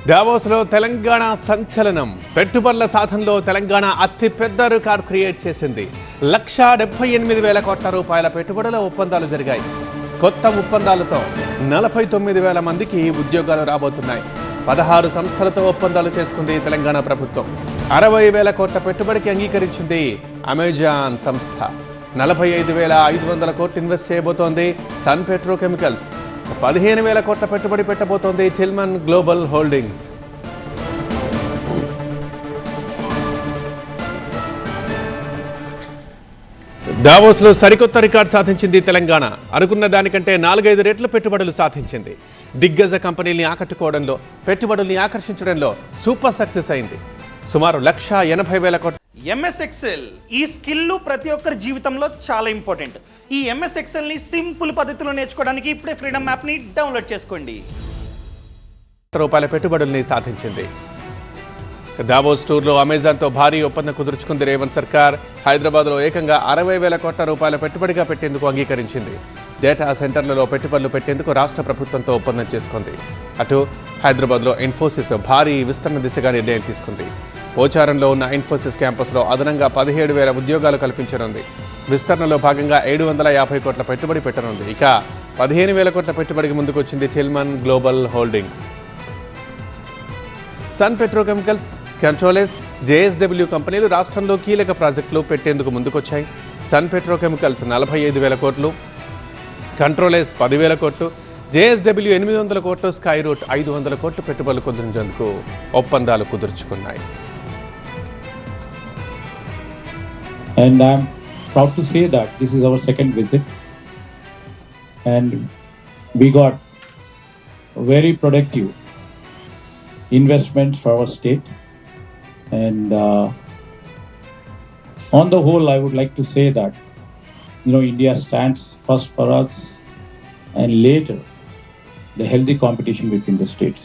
దావోస్లో తెలంగాణ సంచలనం. పెట్టుబడుల సాధనలో తెలంగాణ అతి పెద్ద రికార్డ్ క్రియేట్ చేసింది. 1,78,000 కోట్ల రూపాయల పెట్టుబడుల ఒప్పందాలు జరిగాయి. కొత్త ఒప్పందాలతో 49,000 మందికి ఉద్యోగాలు రాబోతున్నాయి. 16 సంస్థలతో ఒప్పందాలు చేసుకుంది తెలంగాణ ప్రభుత్వం. 60,000 కోట్ల పెట్టుబడికి అంగీకరించింది అమెజాన్ సంస్థ. 45,500 కోట్లు ఇన్వెస్ట్ చేయబోతోంది సన్ పెట్రోకెమికల్స్. 15,000 కోట్ల పెట్టుబడి పెట్టబోతోంది టిల్మన్ గ్లోబల్ హోల్డింగ్స్. దావోస్లో సరికొత్త రికార్డు సాధించింది తెలంగాణ. అనుకున్న దానికంటే 4-5 రెట్లు పెట్టుబడులు సాధించింది. దిగ్గజ కంపెనీల్ని ఆకట్టుకోవడంలో, పెట్టుబడుల్ని ఆకర్షించడంలో సూపర్ సక్సెస్ అయింది. సుమారు 1,80,000 కోట్ల ఎంఎస్ ఎక్సెల్ ఈ స్కిల్ ప్రతి ఒక్కరి జీవితంలో చాలా ఇంపార్టెంట్. ఈ ఎంఎస్ ఎక్సెల్ ని సింపుల్ పద్ధతిలో నేర్చుకోవడానికి ఇప్పుడే ఫ్రీడమ్ యాప్ ని డౌన్లోడ్ చేసుకోండి. రూపాయల పెట్టుబడుల్ని సాధించింది. దావోస్ టూర్లో అమెజాన్తో భారీ ఒప్పందం కుదుర్చుకుంది రేవంత్ సర్కార్. హైదరాబాద్లో ఏకంగా 60,000 కోట్ల రూపాయల పెట్టుబడిగా పెట్టేందుకు అంగీకరించింది. డేటా సెంటర్లలో పెట్టుబడులు పెట్టేందుకు రాష్ట్ర ప్రభుత్వంతో ఒప్పందం చేసుకుంది. అటు హైదరాబాద్లో ఇన్ఫోసిస్ భారీ విస్తరణ దిశగా నిర్ణయం తీసుకుంది. పోచారంలో ఉన్న ఇన్ఫోసిస్ క్యాంపస్లో అదనంగా 17,000 ఉద్యోగాలు కల్పించనుంది. విస్తరణలో భాగంగా 750 కోట్ల పెట్టుబడి పెట్టనుంది. ఇక 15,000 కోట్ల పెట్టుబడికి ముందుకొచ్చింది Tillman global holdings. Sun petrochemicals, కంట్రోలెస్, జేఎస్డబ్ల్యూ కంపెనీలు రాష్ట్రంలో కీలక ప్రాజెక్టులు పెట్టేందుకు ముందుకొచ్చాయి. సన్ పెట్రోకెమికల్స్ 45,000 కోట్లు, కంట్రోలెస్ 10,000 కోట్లు, జేఎస్డబ్ల్యూ 800 కోట్లు, స్కై రూట్ 500 కోట్లు పెట్టుబడులు కుదిరించేందుకు ఒప్పందాలు కుదుర్చుకున్నాయి. And I'm proud to say that this is our second visit, and we got very productive investments for our state. And on the whole, I would like to say that India stands first for us, and later the healthy competition between the states.